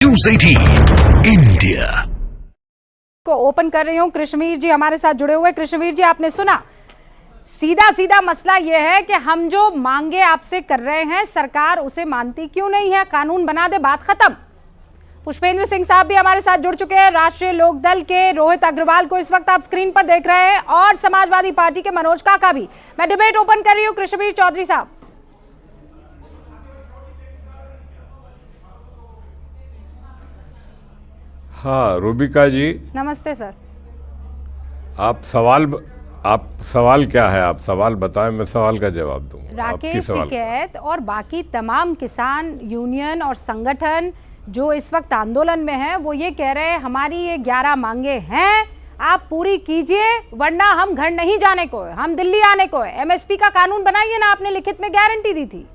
News 18 India को open कर रही हूं। कृष्णवीर जी हमारे साथ जुड़े हुए। कृष्णवीर जी, आपने सुना, सीधा सीधा मसला यह है कि हम जो मांगे आपसे कर रहे हैं, सरकार उसे मानती क्यों नहीं है? कानून बना दे, बात खत्म। पुष्पेंद्र सिंह साहब भी हमारे साथ जुड़ चुके हैं। राष्ट्रीय लोकदल के रोहित अग्रवाल को इस वक्त आप स्क्रीन पर देख रहे हैं और समाजवादी पार्टी के मनोज काका भी। मैं डिबेट ओपन कर रही हूँ। कृष्णवीर चौधरी साहब, हाँ, रूबिका जी, नमस्ते सर। आप सवाल क्या है? आप सवाल बताएं, मैं सवाल का जवाब दूंगा। राकेश टिकैत और बाकी तमाम किसान यूनियन और संगठन जो इस वक्त आंदोलन में हैं, वो ये कह रहे हैं हमारी ये 11 मांगे हैं, आप पूरी कीजिए, वरना हम घर नहीं जाने को है, हम दिल्ली आने को है। एमएसपी का कानून बनाइए ना, आपने लिखित में गारंटी दी थी।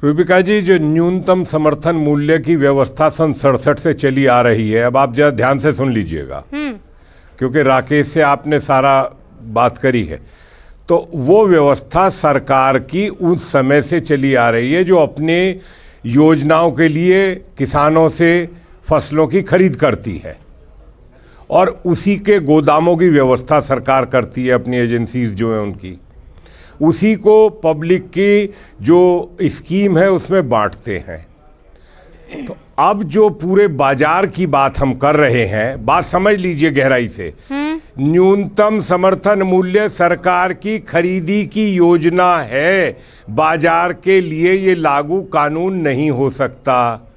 रूबिका जी, जो न्यूनतम समर्थन मूल्य की व्यवस्था सन 67 से चली आ रही है, अब आप जरा ध्यान से सुन लीजिएगा, क्योंकि राकेश से आपने सारा बात करी है। तो वो व्यवस्था सरकार की उस समय से चली आ रही है, जो अपने योजनाओं के लिए किसानों से फसलों की खरीद करती है और उसी के गोदामों की व्यवस्था सरकार करती है, अपनी एजेंसीज जो हैं उनकी, उसी को पब्लिक की जो स्कीम है उसमें बांटते हैं। तो अब जो पूरे बाजार की बात हम कर रहे हैं, बात समझ लीजिए गहराई से। न्यूनतम समर्थन मूल्य सरकार की खरीदी की योजना है, बाजार के लिए ये लागू कानून नहीं हो सकता।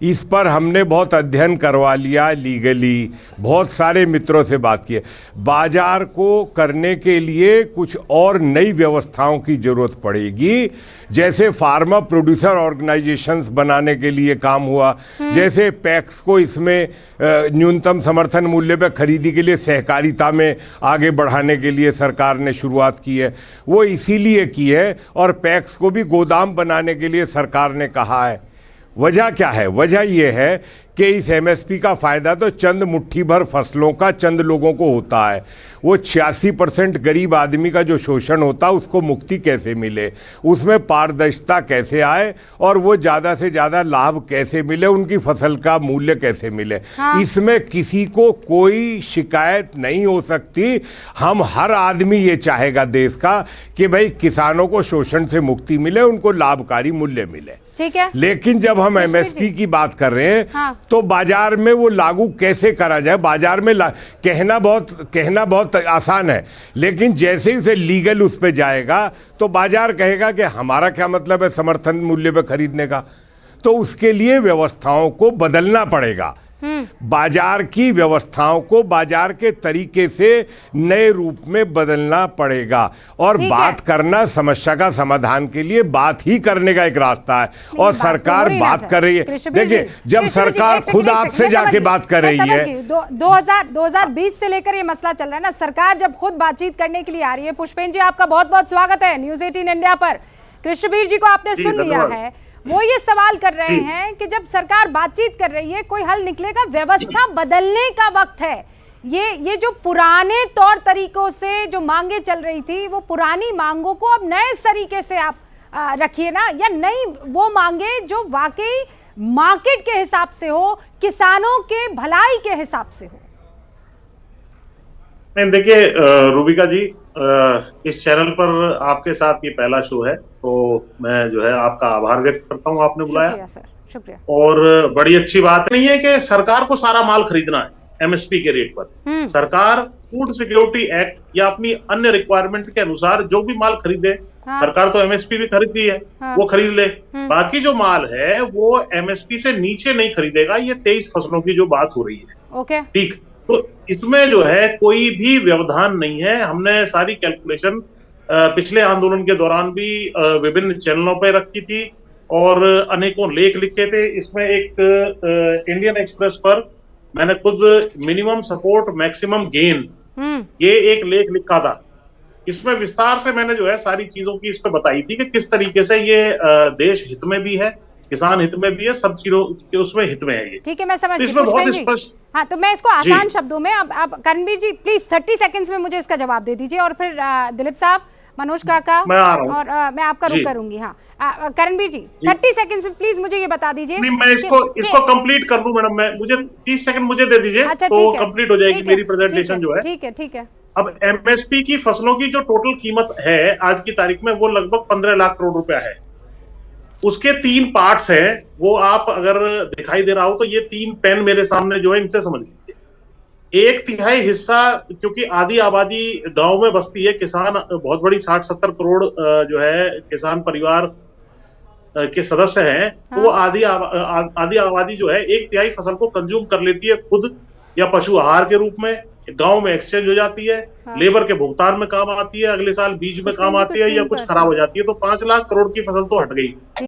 इस पर हमने बहुत अध्ययन करवा लिया लीगली, बहुत सारे मित्रों से बात की है। बाजार को करने के लिए कुछ और नई व्यवस्थाओं की जरूरत पड़ेगी, जैसे फार्मर प्रोड्यूसर ऑर्गेनाइजेशंस बनाने के लिए काम हुआ, जैसे पैक्स को इसमें न्यूनतम समर्थन मूल्य पर खरीदी के लिए सहकारिता में आगे बढ़ाने के लिए सरकार ने शुरुआत की है, वो इसीलिए की है। और पैक्स को भी गोदाम बनाने के लिए सरकार ने कहा है। वजह क्या है? वजह यह है कि इस एमएसपी का फायदा तो चंद मुट्ठी भर फसलों का चंद लोगों को होता है। वो 86% गरीब आदमी का जो शोषण होता है, उसको मुक्ति कैसे मिले, उसमें पारदर्शिता कैसे आए और वो ज़्यादा से ज़्यादा लाभ कैसे मिले, उनकी फसल का मूल्य कैसे मिले। इसमें किसी को कोई शिकायत नहीं हो सकती। हम हर आदमी ये चाहेगा देश का कि भाई किसानों को शोषण से मुक्ति मिले, उनको लाभकारी मूल्य मिले। ठीक है, लेकिन जब हम एमएसपी की बात कर रहे हैं, तो बाजार में वो लागू कैसे करा जाए? बाजार में कहना बहुत आसान है, लेकिन जैसे ही उसे लीगल उस पे जाएगा तो बाजार कहेगा कि हमारा क्या मतलब है समर्थन मूल्य पे खरीदने का। तो उसके लिए व्यवस्थाओं को बदलना पड़ेगा, बाजार की व्यवस्थाओं को बाजार के तरीके से नए रूप में बदलना पड़ेगा। और बात करना समस्या का समाधान के लिए बात ही करने का एक रास्ता है, और सरकार बात कर रही है। देखिए, जब सरकार खुद आपसे जाके बात कर रही है, 2020 से लेकर ये मसला चल रहा है ना, सरकार जब खुद बातचीत करने के लिए आ रही है। पुष्पेंद्र जी, आपका बहुत बहुत स्वागत है न्यूज़ 18 इंडिया पर। कृष्णवीर जी को आपने सुन लिया है, वो ये सवाल कर रहे हैं कि जब सरकार बातचीत कर रही है, कोई हल निकलेगा, व्यवस्था बदलने का वक्त है। ये जो पुराने तौर तरीकों से जो मांगे चल रही थी, वो पुरानी मांगों को अब नए तरीके से आप रखिए ना, या नई वो मांगे जो वाकई मार्केट के हिसाब से हो, किसानों के भलाई के हिसाब से हो। नहीं, देखिए रूबिका जी, इस चैनल पर आपके साथ ये पहला शो है, तो मैं जो है आपका आभार व्यक्त करता हूँ, आपने बुलाया। शुक्रिया सर, शुक्रिया। और बड़ी अच्छी बात नहीं है कि सरकार को सारा माल खरीदना है एमएसपी के रेट पर। सरकार फूड सिक्योरिटी एक्ट या अपनी अन्य रिक्वायरमेंट के अनुसार जो भी माल खरीदे, सरकार तो एमएसपी भी खरीदती है, वो खरीद ले। बाकी जो माल है वो एमएसपी से नीचे नहीं खरीदेगा। ये 23 फसलों की जो बात हो रही है, ओके, ठीक, तो इसमें जो है कोई भी व्यवधान नहीं है। हमने सारी कैलकुलेशन पिछले आंदोलन के दौरान भी विभिन्न चैनलों पर रखी थी और अनेकों लेख लिखे थे। इसमें एक इंडियन एक्सप्रेस पर मैंने खुद मिनिमम सपोर्ट मैक्सिमम गेन, ये एक लेख लिखा था। इसमें विस्तार से मैंने जो है सारी चीजों की इस पे बताई थी कि किस तरीके से ये देश हित में भी है, किसान हित में भी है, सब चीजों के उसमें हित में है ये। ठीक है, मैं समझ इसमें बहुत स्पष्ट। हाँ, तो मैं इसको आसान शब्दों में, अब करणवीर जी प्लीज 30 सेकंड्स में मुझे इसका जवाब दे दीजिए, और फिर दिलीप साहब मनोज काका, मैं आ रहा हूं। और मैं आपका रुख करूंगी। हाँ करणबीर जी 30 सेकंड्स में प्लीज मुझे ये बता दीजिए। नहीं, मैं इसको कंप्लीट कर लूं मैडम, मैं मुझे 30 सेकंड मुझे दे दीजिए। अच्छा, तो कंप्लीट हो जाएगी मेरी प्रेजेंटेशन जो है। ठीक है ठीक है। अब एमएसपी की फसलों की जो टोटल कीमत है आज की तारीख में, वो लगभग 15 लाख करोड़ रुपया है। उसके 3 पार्ट्स हैं, वो आप अगर दिखाई दे रहा हो तो ये 3 पेन मेरे सामने जो है, इनसे समझ लीजिए। 1/3 हिस्सा, क्योंकि आधी आबादी गांव में बसती है, किसान बहुत बड़ी 60-70 करोड़ जो है किसान परिवार के सदस्य हैं। तो वो आधी आबादी जो है 1/3 फसल को कंज्यूम कर लेती है खुद, या पशु आहार के रूप में, गांव में एक्सचेंज हो जाती है, लेबर के भुगतान में काम आती है, अगले साल बीज में काम आती है, या कुछ खराब हो जाती है। तो 5 लाख करोड़ की फसल तो हट गई।